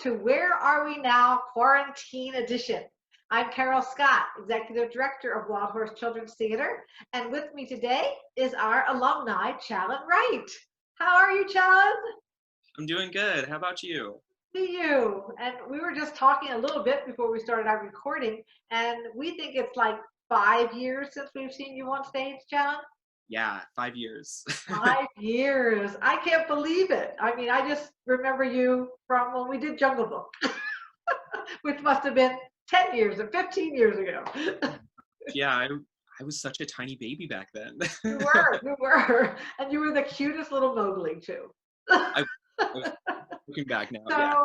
to Where Are We Now Quarantine Edition. I'm Carol Scott, Executive Director of Wild Horse Children's Theater, and with me today is our alumni, Challen Wright. How are you, Challen? I'm doing good. How about you? See you. And we were just talking a little bit before we started our recording, and we think it's like 5 years since we've seen you on stage, Challen. Yeah, 5 years. 5 years. I can't believe it. I mean, I just remember you from when we did Jungle Book, which must have been 10 years or 15 years ago. Yeah, I was such a tiny baby back then. You were. And you were the cutest little Mowgli, too. I was looking back now, yeah.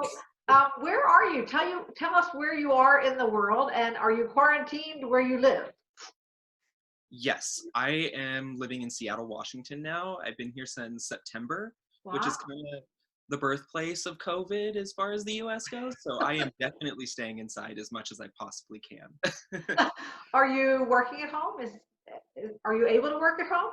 So, where are you? Tell us where you are in the world, and are you quarantined where you live? Yes, I am living in Seattle, Washington now. I've been here since September, which is Wow. kind of the birthplace of COVID as far as the US goes. So I am definitely staying inside as much as I possibly can. Are you working at home? Are you able to work at home?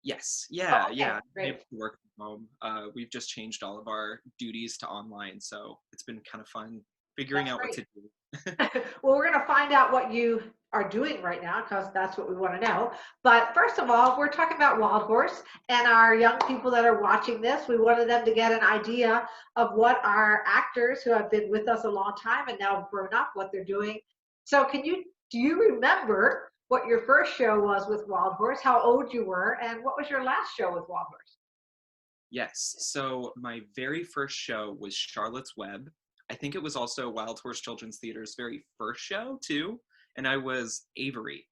Yes, Oh, yeah. okay, I'm able great. to work from home. We've just changed all of our duties to online, so it's been kind of fun figuring That's out what great. to do. Well, we're going to find out what you are doing right now because that's what we want to know. But first of all, we're talking about Wild Horse and our young people that are watching this. We wanted them to get an idea of what our actors who have been with us a long time and now grown up, what they're doing. So do you remember what your first show was with Wild Horse, how old you were, and what was your last show with Wild Horse? Yes. So my very first show was Charlotte's Web. I think it was also Wild Horse Children's Theater's very first show too. And I was Avery.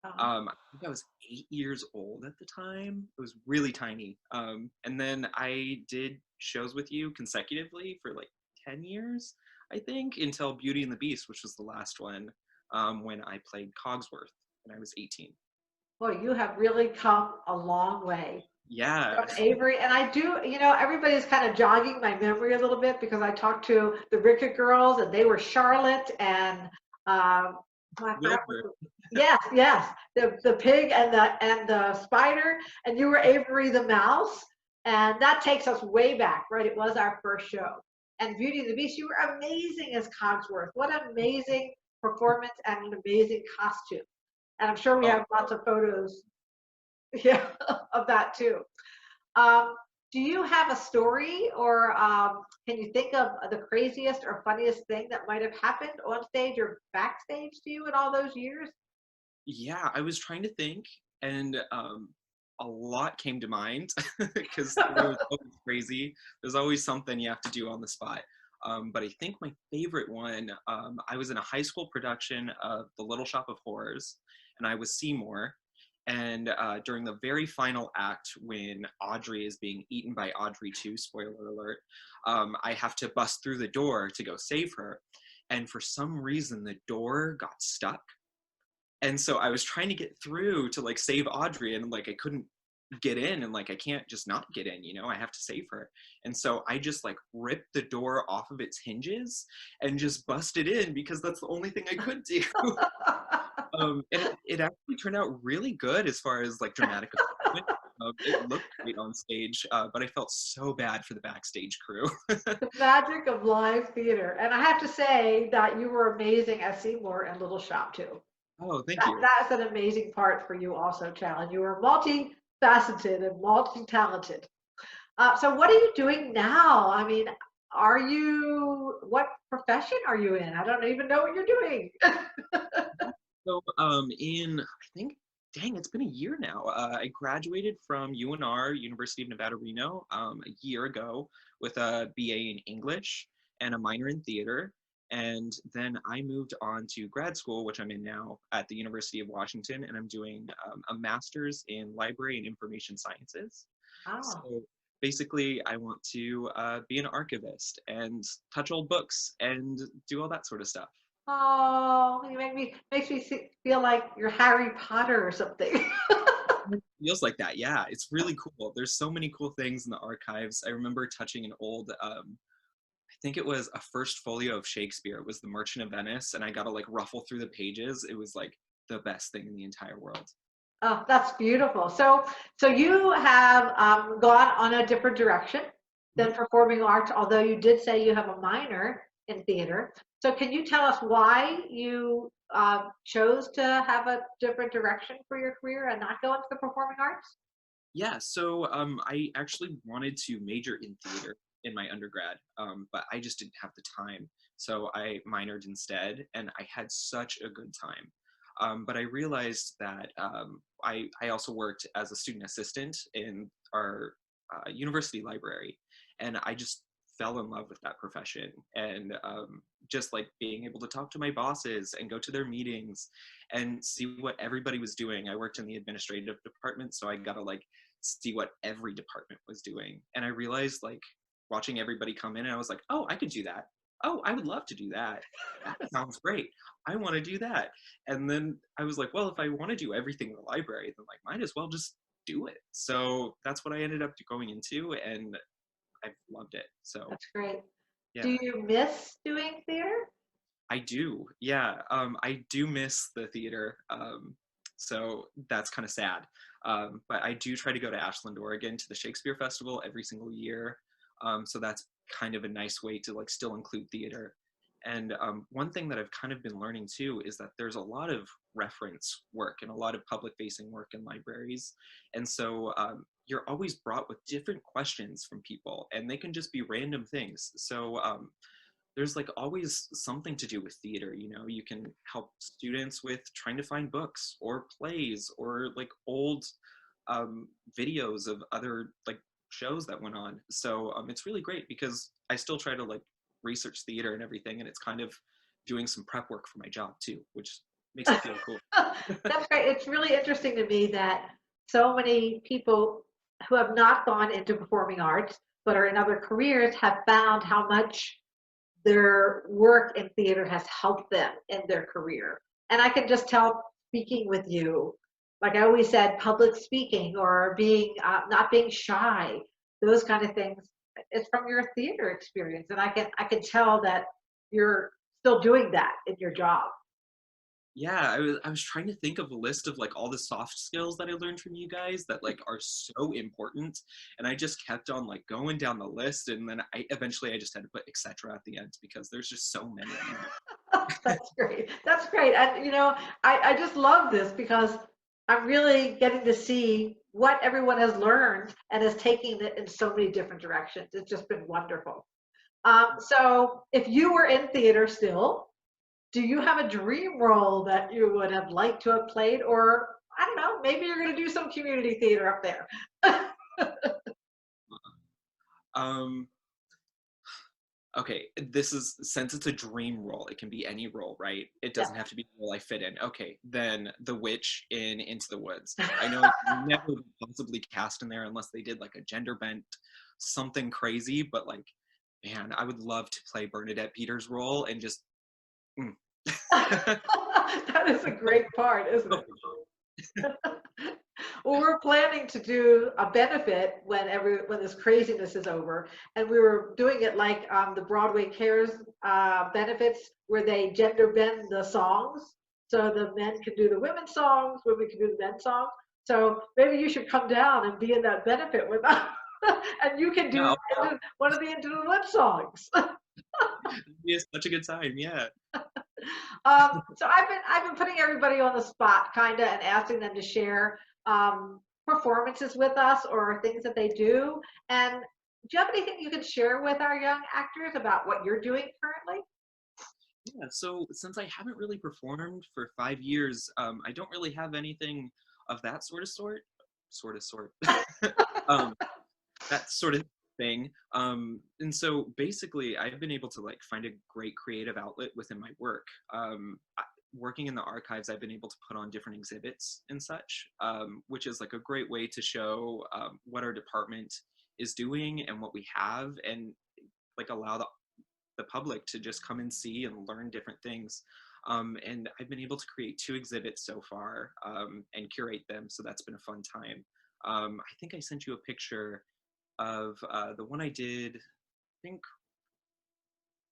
Uh, I think I was 8 years old at the time. It was really tiny. And then I did shows with you consecutively for like 10 years, I think, until Beauty and the Beast, which was the last one, when I played Cogsworth when I was 18. Boy, you have really come a long way Yeah. from Avery. And I do, everybody's kind of jogging my memory a little bit because I talked to the Ricket girls and they were Charlotte and I forgot what Wilbur. yes, the pig and the spider, and you were Avery the mouse. And that takes us way back, right? It was our first show. And Beauty and the Beast, you were amazing as Cogsworth. What an amazing performance and an amazing costume. And I'm sure we Oh, have lots of photos, yeah, of that too. Um, do you have a story or can you think of the craziest or funniest thing that might have happened on stage or backstage to you in all those years? yeah, I was trying to think, and a lot came to mind because there was always crazy. There's always something you have to do on the spot. But I think my favorite one, I was in a high school production of The Little Shop of Horrors, and I was Seymour. And during the very final act, when Audrey is being eaten by Audrey 2, spoiler alert, I have to bust through the door to go save her. And for some reason, the door got stuck, and so I was trying to get through to like save Audrey, and like I couldn't get in, and like I can't just not get in, I have to save her. And so I just like ripped the door off of its hinges and just busted in because that's the only thing I could do. And it actually turned out really good as far as like dramatic effect. It looked great on stage, but I felt so bad for the backstage crew. The magic of live theater. And I have to say that you were amazing as Seymour and Little Shop too. Oh, thank you. That's an amazing part for you also, Challen. You were multifaceted and multi-talented. So what are you doing now? I mean, what profession are you in? I don't even know what you're doing. So, I think, dang, it's been a year now. I graduated from UNR, University of Nevada, Reno, a year ago with a BA in English and a minor in theater. And then I moved on to grad school, which I'm in now at the University of Washington, and I'm doing a master's in library and information sciences. Oh, So basically, I want to be an archivist and touch old books and do all that sort of stuff. oh, you makes me feel like you're Harry Potter or something. It feels like that, yeah. It's really cool. There's so many cool things in the archives. I remember touching an old, I think it was a first folio of Shakespeare. It was The Merchant of Venice, and I got to like ruffle through the pages. It was like the best thing in the entire world. Oh, that's beautiful. So you have gone on a different direction. than performing arts, although you did say you have a minor in theater. So can you tell us why you chose to have a different direction for your career and not go into the performing arts? Yeah, so I actually wanted to major in theater in my undergrad, but I just didn't have the time. So I minored instead, and I had such a good time. But I realized that I also worked as a student assistant in our university library, and I just fell in love with that profession. And just like being able to talk to my bosses and go to their meetings and see what everybody was doing. I worked in the administrative department, so I got to like see what every department was doing. And I realized like watching everybody come in and I was like, oh, I could do that. Oh, I would love to do that. That sounds great. I want to do that. And then I was like, well, if I want to do everything in the library, then like might as well just do it. So that's what I ended up going into and I've loved it. So That's great. Do yeah. you miss doing theater? I do. Yeah. I do miss the theater. So that's kind of sad. But I do try to go to Ashland, Oregon to the Shakespeare Festival every single year. So that's kind of a nice way to like still include theater. And one thing that I've kind of been learning too is that there's a lot of reference work and a lot of public facing work in libraries. And so you're always brought with different questions from people and they can just be random things. So there's like always something to do with theater. You know, you can help students with trying to find books or plays or like old um, videos of other like shows that went on. So it's really great because I still try to like research theater and everything, and it's kind of doing some prep work for my job too, which makes it feel cool. That's great. It's really interesting to me that so many people who have not gone into performing arts but are in other careers have found how much their work in theater has helped them in their career. And I can just tell speaking with you, like I always said, public speaking or being not being shy, those kind of things. It's from your theater experience, and I can tell that you're still doing that in your job. Yeah, I was trying to think of a list of like all the soft skills that I learned from you guys that like are so important, and I just kept on like going down the list, and then I eventually I just had to put etc. at the end because there's just so many. That's great. That's great. And I just love this because I'm really getting to see what everyone has learned and is taking it in so many different directions. It's just been wonderful. So if you were in theater still, do you have a dream role that you would have liked to have played? Or I don't know, maybe you're going to do some community theater up there. Um, okay, this is since it's a dream role, it can be any role, right? It Yeah. doesn't have to be the role I fit in. Okay, then the witch in Into the Woods. I know it can never be possibly cast in there unless they did like a gender bent something crazy, but like, man, I would love to play Bernadette Peters' role and just. Mm. That is a great part, isn't it? Well, we're planning to do a benefit when this craziness is over, and we were doing it like the Broadway Cares benefits, where they gender bend the songs, so the men can do the women's songs, women can do the men's songs. So maybe you should come down and be in that benefit with us, and you can do Yeah, one of the Into the Woods songs. it's such a good time. Yeah. So I've been putting everybody on the spot, kind of, and asking them to share performances with us or things that they do. And do you have anything you can share with our young actors about what you're doing currently? Yeah, so since I haven't really performed for 5 years, I don't really have anything of that sort, um, that sort of thing. And so basically, I've been able to like find a great creative outlet within my work. Working in the archives, I've been able to put on different exhibits and such, which is like a great way to show what our department is doing and what we have, and like allow the public to just come and see and learn different things. And I've been able to create 2 exhibits so far and curate them, so that's been a fun time. I think I sent you a picture of the one I did, I think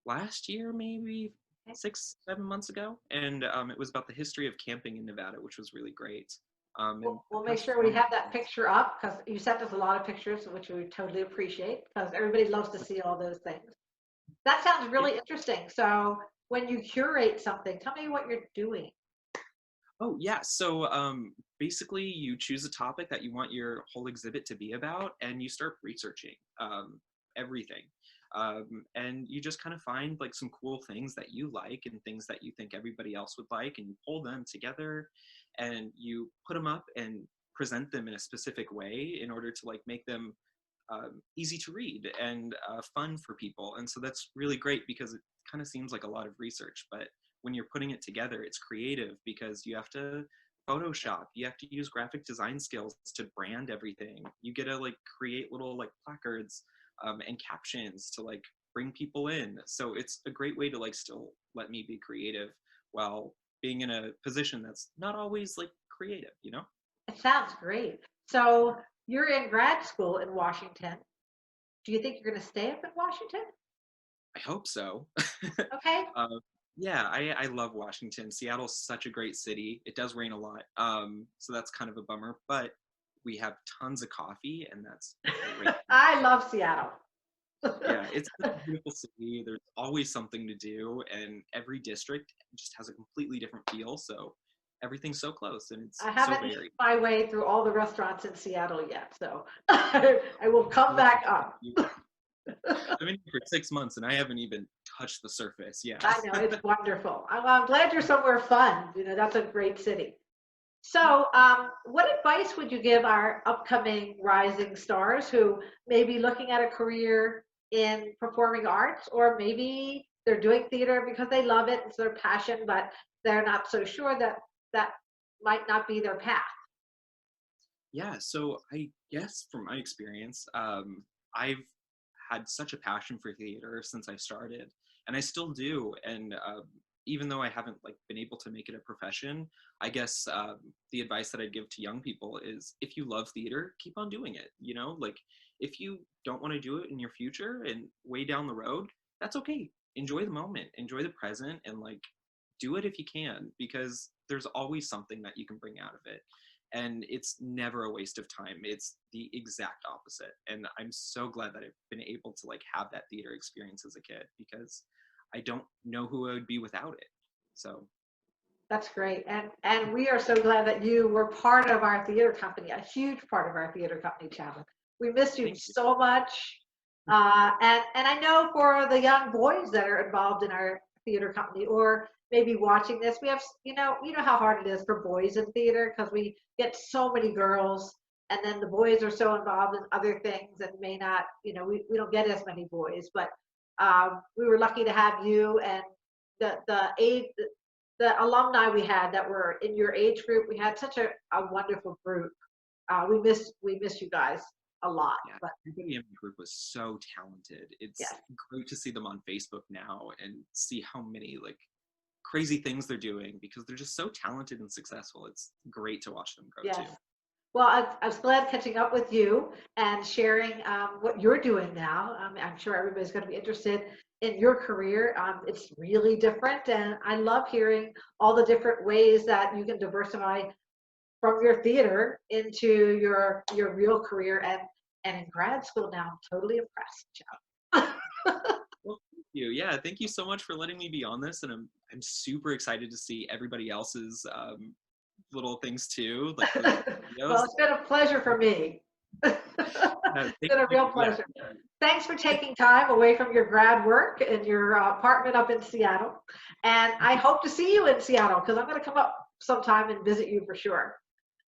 last year, maybe 6, 7 months ago, and it was about the history of camping in Nevada, which was really great. And We'll make that's sure we fun. have that picture up because you sent us a lot of pictures, which we totally appreciate because everybody loves to see all those things. That sounds Yeah. really interesting. So when you curate something, tell me what you're doing. Oh, yeah. So basically, you choose a topic that you want your whole exhibit to be about, and you start researching everything. And you just kind of find like some cool things that you like and things that you think everybody else would like, and you pull them together and you put them up and present them in a specific way in order to like make them easy to read and fun for people. And so that's really great because it kind of seems like a lot of research, but when you're putting it together, it's creative because you have to Photoshop, you have to use graphic design skills to brand everything. You get to like create little like placards and captions to like bring people in. So it's a great way to like still let me be creative while being in a position that's not always like creative, you know? It sounds great. So you're in grad school in Washington. Do you think you're going to stay up in Washington? I hope so. Okay. uh, yeah, I love Washington. Seattle's such a great city. It does rain a lot, so that's kind of a bummer. But we have tons of coffee, and that's great. I love Seattle. Yeah, it's such a beautiful city. There's always something to do, and every district just has a completely different feel. So everything's so close, and it's I so haven't eaten varied. my way through all the restaurants in Seattle yet, so I will come back up. I've been here for 6 months, and I haven't even touched the surface. Yeah. I know, it's wonderful. I'm glad you're somewhere fun. That's a great city. So, what advice would you give our upcoming rising stars who may be looking at a career in performing arts, or maybe they're doing theater because they love it, it's their passion, but they're not so sure that that might not be their path? Yeah, so I guess from my experience, I've had such a passion for theater since I started, and I still do. And even though I haven't like been able to make it a profession, I guess the advice that I'd give to young people is if you love theater, keep on doing it. You know, like if you don't want to do it in your future and way down the road, that's okay. Enjoy the moment, enjoy the present, and like do it if you can, because there's always something that you can bring out of it, and it's never a waste of time. It's the exact opposite, and I'm so glad that I've been able to like have that theater experience as a kid, because I don't know who I would be without it. So That's great. And we are so glad that you were part of our theater company, a huge part of our theater company, Challen. We miss you thank you. so much. And I know for the young boys that are involved in our theater company or maybe watching this, we have, you know how hard it is for boys in theater because we get so many girls and then the boys are so involved in other things and may not, we don't get as many boys, but we were lucky to have you and the age, the alumni we had that were in your age group. We had such a wonderful group. We miss you guys a lot. Yeah, But everybody in my group was so talented. It's yes, great to see them on Facebook now and see how many like crazy things they're doing, because they're just so talented and successful. It's great to watch them grow yes. too. Well, I was glad catching up with you and sharing what you're doing now. I'm sure everybody's going to be interested in your career. It's really different, and I love hearing all the different ways that you can diversify from your theater into your real career and in grad school now. I'm totally impressed, Joe. Well, thank you. Yeah, thank you so much for letting me be on this, and I'm super excited to see everybody else's little things too, like those Well, videos. it's been a pleasure for me. It's Thank been a you. real Yeah, pleasure. Thanks for taking time away from your grad work and your apartment up in Seattle. And I hope to see you in Seattle because I'm going to come up sometime and visit you for sure. oh,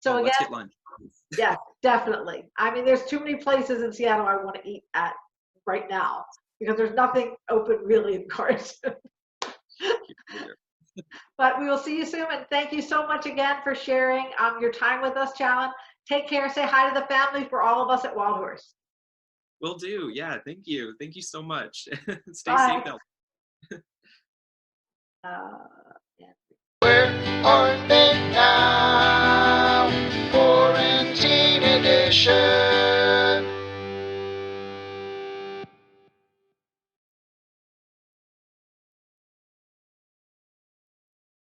So again, let's get lunch. yes, definitely. I mean, there's too many places in Seattle I want to eat at right now because there's nothing open really in Carson. But we will see you soon, and thank you so much again for sharing your time with us, Challen. Take care. Say hi to the family for all of us at Wild Horse. Will do. Yeah, thank you. Thank you so much. Stay safe Bye. out. Uh, yeah. Where are